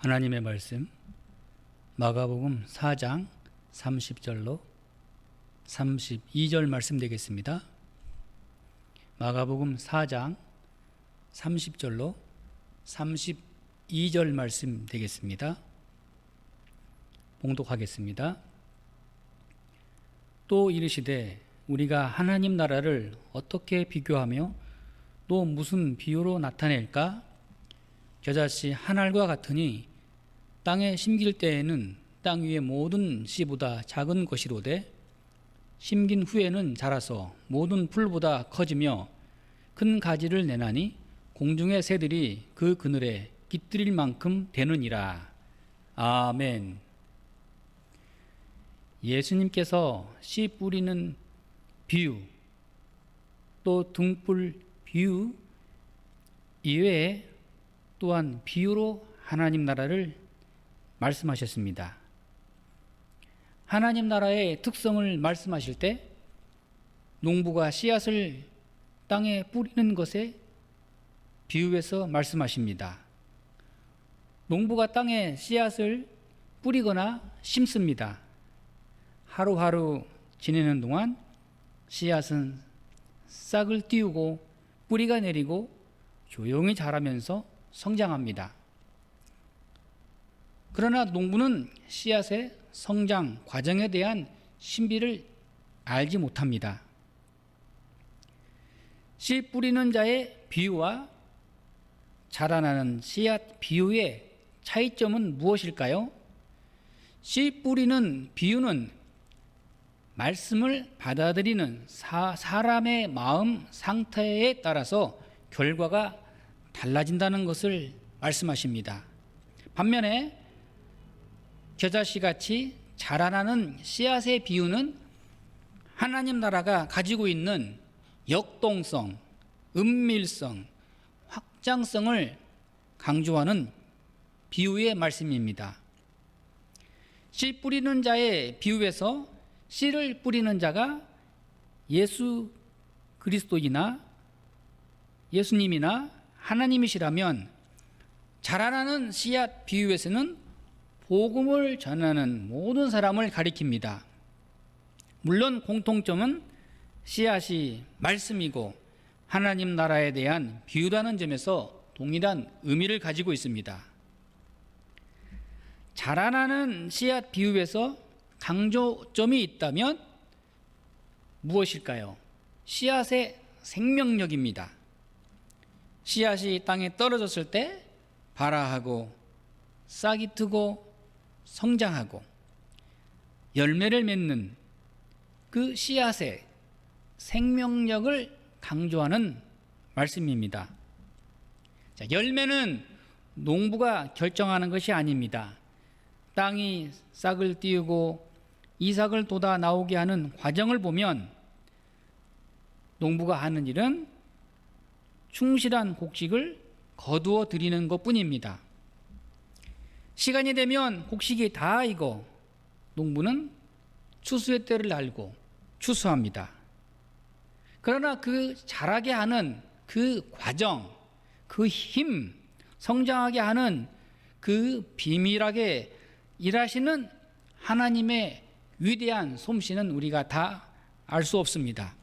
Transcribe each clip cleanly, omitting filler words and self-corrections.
하나님의 말씀 마가복음 4장 30절로 32절 말씀 되겠습니다. 마가복음 4장 30절로 32절 말씀 되겠습니다. 봉독하겠습니다. 또 이르시되 우리가 하나님 나라를 어떻게 비교하며 또 무슨 비유로 나타낼까? 겨자씨 한 알과 같으니 땅에 심길 때에는 땅 위의 모든 씨보다 작은 것이로되 심긴 후에는 자라서 모든 풀보다 커지며 큰 가지를 내나니 공중의 새들이 그 그늘에 깃들일 만큼 되느니라. 아멘. 예수님께서 씨 뿌리는 비유, 또 등불 비유 이외에 또한 비유로 하나님 나라를 말씀하셨습니다. 하나님 나라의 특성을 말씀하실 때 농부가 씨앗을 땅에 뿌리는 것에 비유해서 말씀하십니다. 농부가 땅에 씨앗을 뿌리거나 심습니다. 하루하루 지내는 동안 씨앗은 싹을 틔우고 뿌리가 내리고 조용히 자라면서 성장합니다. 그러나 농부는 씨앗의 성장 과정에 대한 신비를 알지 못합니다. 씨 뿌리는 자의 비유와 자라나는 씨앗 비유의 차이점은 무엇일까요? 씨 뿌리는 비유는 말씀을 받아들이는 사람의 마음 상태에 따라서 결과가 달라진다는 것을 말씀하십니다. 반면에 겨자씨같이 자라나는 씨앗의 비유는 하나님 나라가 가지고 있는 역동성, 은밀성, 확장성을 강조하는 비유의 말씀입니다. 씨 뿌리는 자의 비유에서 씨를 뿌리는 자가 예수 그리스도이나 예수님이나 하나님이시라면 자라나는 씨앗 비유에서는 복음을 전하는 모든 사람을 가리킵니다. 물론 공통점은 씨앗이 말씀이고 하나님 나라에 대한 비유라는 점에서 동일한 의미를 가지고 있습니다. 자라나는 씨앗 비유에서 강조점이 있다면 무엇일까요? 씨앗의 생명력입니다. 씨앗이 땅에 떨어졌을 때 발아하고 싹이 트고 성장하고 열매를 맺는 그 씨앗의 생명력을 강조하는 말씀입니다. 자, 열매는 농부가 결정하는 것이 아닙니다. 땅이 싹을 틔우고 이삭을 돋아 나오게 하는 과정을 보면 농부가 하는 일은 충실한 곡식을 거두어 드리는 것뿐입니다. 시간이 되면 곡식이 다 익어 농부는 추수의 때를 알고 추수합니다. 그러나 그 자라게 하는 그 과정, 그 힘, 성장하게 하는 그 비밀하게 일하시는 하나님의 위대한 솜씨는 우리가 다 알 수 없습니다.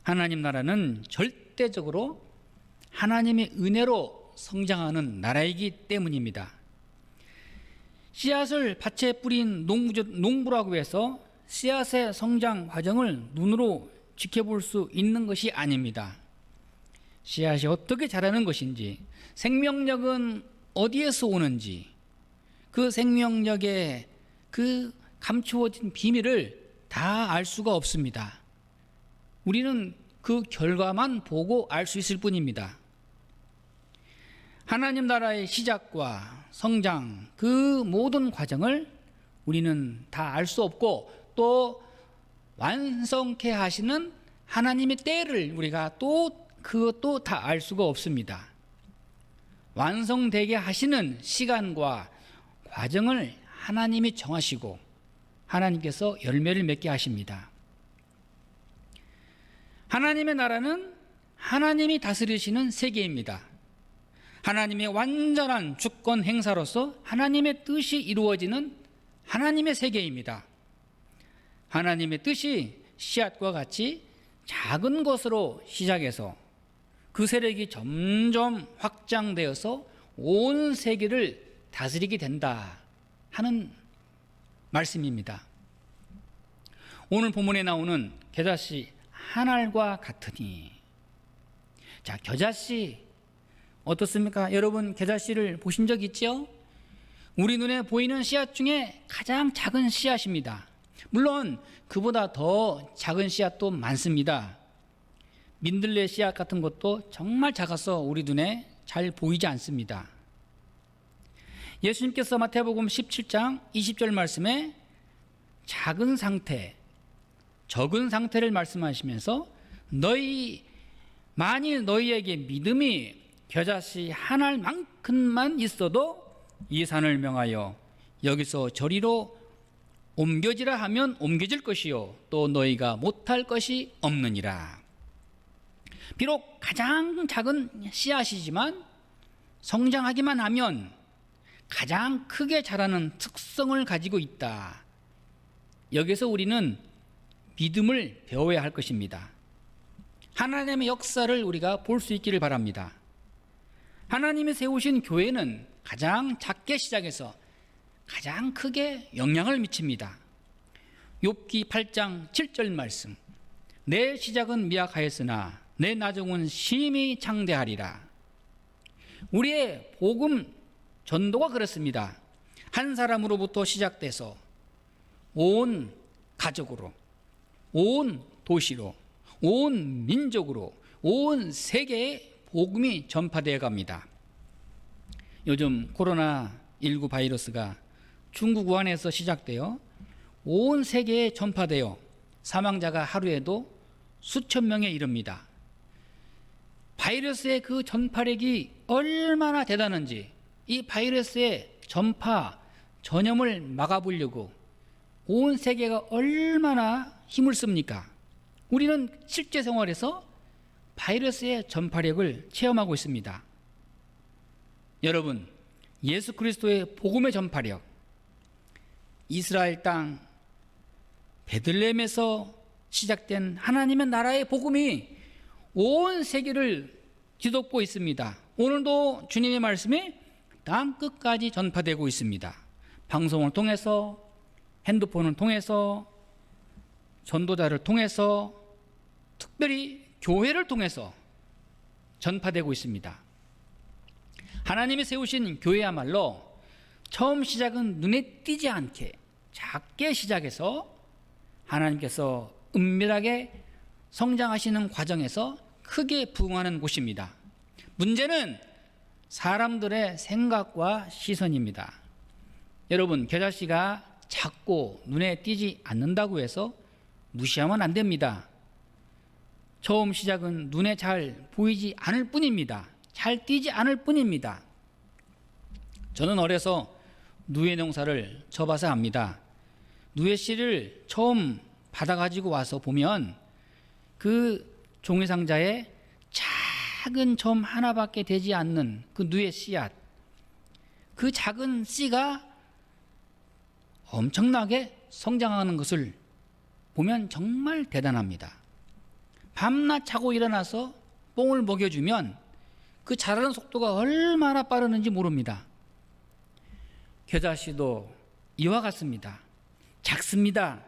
하나님 나라는 절대적으로 하나님의 은혜로 성장하는 나라이기 때문입니다. 씨앗을 밭에 뿌린 농부라고 해서 씨앗의 성장 과정을 눈으로 지켜볼 수 있는 것이 아닙니다. 씨앗이 어떻게 자라는 것인지, 생명력은 어디에서 오는지, 그 생명력의 그 감추어진 비밀을 다 알 수가 없습니다. 우리는 그 결과만 보고 알 수 있을 뿐입니다. 하나님 나라의 시작과 성장, 그 모든 과정을 우리는 다 알 수 없고 또 완성케 하시는 하나님의 때를 우리가 또 그것도 다 알 수가 없습니다. 완성되게 하시는 시간과 과정을 하나님이 정하시고 하나님께서 열매를 맺게 하십니다. 하나님의 나라는 하나님이 다스리시는 세계입니다. 하나님의 완전한 주권 행사로서 하나님의 뜻이 이루어지는 하나님의 세계입니다. 하나님의 뜻이 씨앗과 같이 작은 것으로 시작해서 그 세력이 점점 확장되어서 온 세계를 다스리게 된다 하는 말씀입니다. 오늘 본문에 나오는 겨자씨 한 알과 같으니, 자, 겨자씨 어떻습니까? 여러분 겨자씨를 보신 적 있죠? 우리 눈에 보이는 씨앗 중에 가장 작은 씨앗입니다. 물론 그보다 더 작은 씨앗도 많습니다. 민들레 씨앗 같은 것도 정말 작아서 우리 눈에 잘 보이지 않습니다. 예수님께서 마태복음 17장 20절 말씀에 작은 상태, 적은 상태를 말씀하시면서 만일 너희에게 믿음이 겨자씨 한 알만큼만 있어도 이 산을 명하여 여기서 저리로 옮겨지라 하면 옮겨질 것이요 또 너희가 못할 것이 없느니라. 비록 가장 작은 씨앗이지만 성장하기만 하면 가장 크게 자라는 특성을 가지고 있다. 여기서 우리는 믿음을 배워야 할 것입니다. 하나님의 역사를 우리가 볼 수 있기를 바랍니다. 하나님이 세우신 교회는 가장 작게 시작해서 가장 크게 영향을 미칩니다. 욥기 8장 7절 말씀, 내 시작은 미약하였으나 내 나중은 심히 창대하리라. 우리의 복음 전도가 그렇습니다. 한 사람으로부터 시작돼서 온 가족으로, 온 도시로, 온 민족으로, 온 세계에 복음이 전파되어 갑니다. 요즘 코로나19 바이러스가 중국 우한에서 시작되어 온 세계에 전파되어 사망자가 하루에도 수천 명에 이릅니다. 바이러스의 그 전파력이 얼마나 대단한지, 이 바이러스의 전파, 전염을 막아보려고 온 세계가 얼마나 힘을 씁니까? 우리는 실제 생활에서 바이러스의 전파력을 체험하고 있습니다. 여러분, 예수 그리스도의 복음의 전파력, 이스라엘 땅 베들레헴에서 시작된 하나님의 나라의 복음이 온 세계를 뒤덮고 있습니다. 오늘도 주님의 말씀이 땅 끝까지 전파되고 있습니다. 방송을 통해서, 핸드폰을 통해서, 전도자를 통해서, 특별히 교회를 통해서 전파되고 있습니다. 하나님이 세우신 교회야말로 처음 시작은 눈에 띄지 않게 작게 시작해서 하나님께서 은밀하게 성장하시는 과정에서 크게 부흥하는 곳입니다. 문제는 사람들의 생각과 시선입니다. 여러분, 겨자씨가 작고 눈에 띄지 않는다고 해서 무시하면 안 됩니다. 처음 시작은 눈에 잘 보이지 않을 뿐입니다. 잘 띄지 않을 뿐입니다. 저는 어려서 누에 농사를 져봐서 압니다. 누에 씨를 처음 받아가지고 와서 보면 그 종이상자에 작은 점 하나밖에 되지 않는 그 누에 씨앗, 그 작은 씨가 엄청나게 성장하는 것을 보면 정말 대단합니다. 밤낮 자고 일어나서 뽕을 먹여주면 그 자라는 속도가 얼마나 빠르는지 모릅니다. 겨자씨도 이와 같습니다. 작습니다.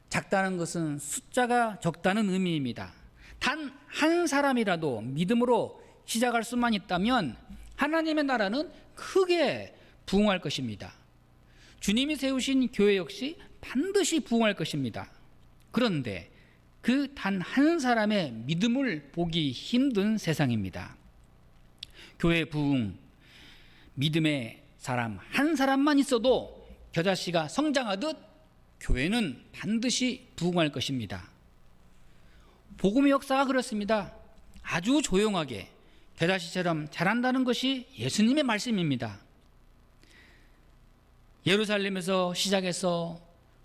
작다는 것은 숫자가 적다는 의미입니다. 단 한 사람이라도 믿음으로 시작할 수만 있다면 하나님의 나라는 크게 부흥할 것입니다. 주님이 세우신 교회 역시 반드시 부흥할 것입니다. 그런데 그 단 한 사람의 믿음을 보기 힘든 세상입니다. 교회 부흥, 믿음의 사람 한 사람만 있어도 겨자씨가 성장하듯 교회는 반드시 부흥할 것입니다. 복음의 역사가 그렇습니다. 아주 조용하게 겨자씨처럼 자란다는 것이 예수님의 말씀입니다. 예루살렘에서 시작해서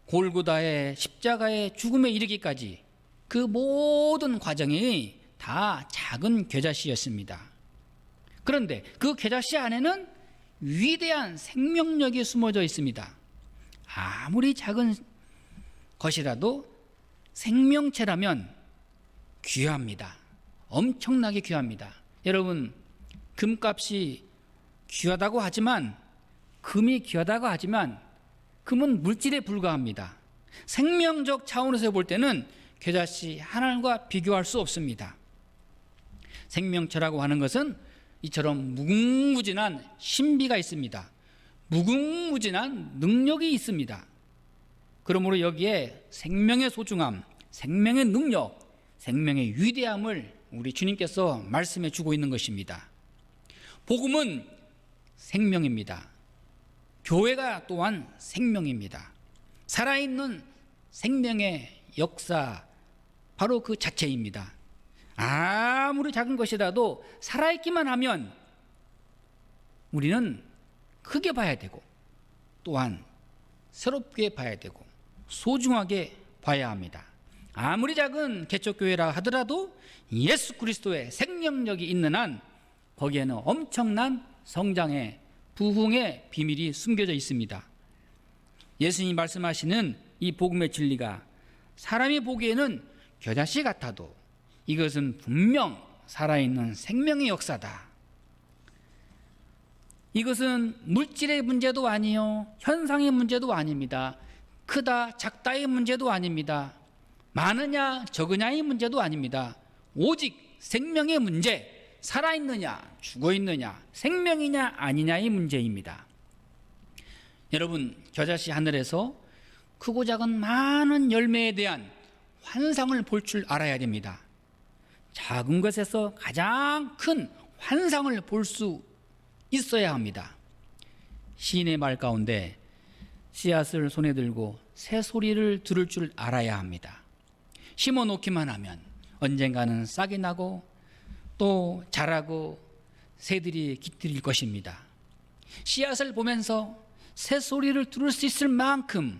골고다의 십자가의 죽음에 이르기까지 그 모든 과정이 다 작은 겨자씨였습니다. 그런데 그 겨자씨 안에는 위대한 생명력이 숨어져 있습니다. 아무리 작은 것이라도 생명체라면 귀합니다. 엄청나게 귀합니다. 여러분, 금값이 귀하다고 하지만, 금이 귀하다고 하지만 금은 물질에 불과합니다. 생명적 차원에서 볼 때는 겨자씨 한 알과 비교할 수 없습니다. 생명체라고 하는 것은 이처럼 무궁무진한 신비가 있습니다. 무궁무진한 능력이 있습니다. 그러므로 여기에 생명의 소중함, 생명의 능력, 생명의 위대함을 우리 주님께서 말씀해 주고 있는 것입니다. 복음은 생명입니다. 교회가 또한 생명입니다. 살아있는 생명의 역사, 바로 그 자체입니다. 아무리 작은 것이라도 살아있기만 하면 우리는 크게 봐야 되고, 또한 새롭게 봐야 되고, 소중하게 봐야 합니다. 아무리 작은 개척교회라 하더라도 예수 그리스도의 생명력이 있는 한 거기에는 엄청난 성장의, 부흥의 비밀이 숨겨져 있습니다. 예수님이 말씀하시는 이 복음의 진리가 사람이 보기에는 겨자씨 같아도 이것은 분명 살아있는 생명의 역사다. 이것은 물질의 문제도 아니요, 현상의 문제도 아닙니다. 크다 작다의 문제도 아닙니다. 많으냐 적으냐의 문제도 아닙니다. 오직 생명의 문제, 살아있느냐 죽어있느냐, 생명이냐 아니냐의 문제입니다. 여러분, 겨자씨 하늘에서 크고 작은 많은 열매에 대한 환상을 볼 줄 알아야 됩니다. 작은 것에서 가장 큰 환상을 볼 수 있어야 합니다. 시인의 말 가운데 씨앗을 손에 들고 새소리를 들을 줄 알아야 합니다. 심어 놓기만 하면 언젠가는 싹이 나고 또 자라고 새들이 깃들일 것입니다. 씨앗을 보면서 새소리를 들을 수 있을 만큼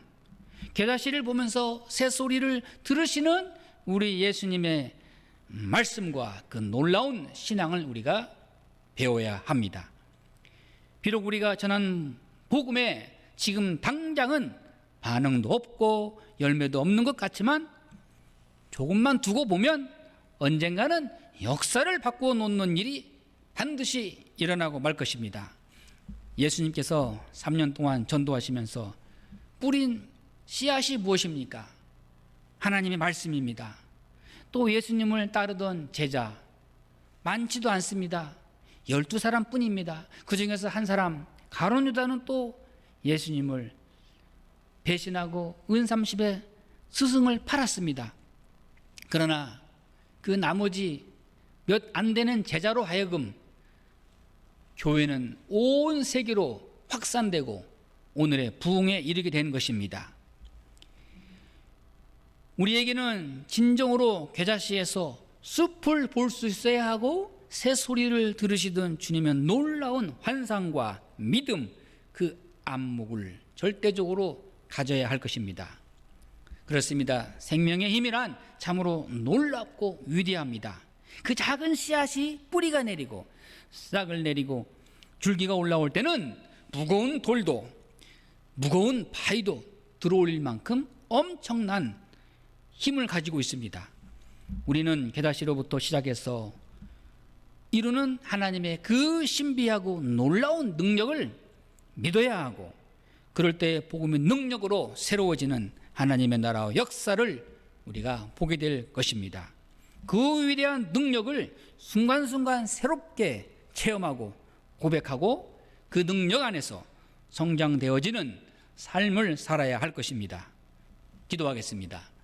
겨자씨를 보면서 새소리를 들으시는 우리 예수님의 말씀과 그 놀라운 신앙을 우리가 배워야 합니다. 비록 우리가 전한 복음에 지금 당장은 반응도 없고 열매도 없는 것 같지만 조금만 두고 보면 언젠가는 역사를 바꾸어 놓는 일이 반드시 일어나고 말 것입니다. 예수님께서 3년 동안 전도하시면서 뿌린 씨앗이 무엇입니까? 하나님의 말씀입니다. 또 예수님을 따르던 제자 많지도 않습니다. 12사람 뿐입니다. 그 중에서 한 사람 가룟 유다는 또 예수님을 배신하고 은30의 스승을 팔았습니다. 그러나 그 나머지 몇 안 되는 제자로 하여금 교회는 온 세계로 확산되고 오늘의 부흥에 이르게 된 것입니다. 우리에게는 진정으로 겨자씨에서 숲을 볼 수 있어야 하고 새소리를 들으시던 주님의 놀라운 환상과 믿음, 그 안목을 절대적으로 가져야 할 것입니다. 그렇습니다. 생명의 힘이란 참으로 놀랍고 위대합니다. 그 작은 씨앗이 뿌리가 내리고 싹을 내리고 줄기가 올라올 때는 무거운 돌도 무거운 바위도 들어올릴 만큼 엄청난 힘을 가지고 있습니다. 우리는 겨자씨로부터 시작해서 이루는 하나님의 그 신비하고 놀라운 능력을 믿어야 하고, 그럴 때 복음의 능력으로 새로워지는 하나님의 나라의 역사를 우리가 보게 될 것입니다. 그 위대한 능력을 순간순간 새롭게 체험하고 고백하고 그 능력 안에서 성장되어지는 삶을 살아야 할 것입니다. 기도하겠습니다.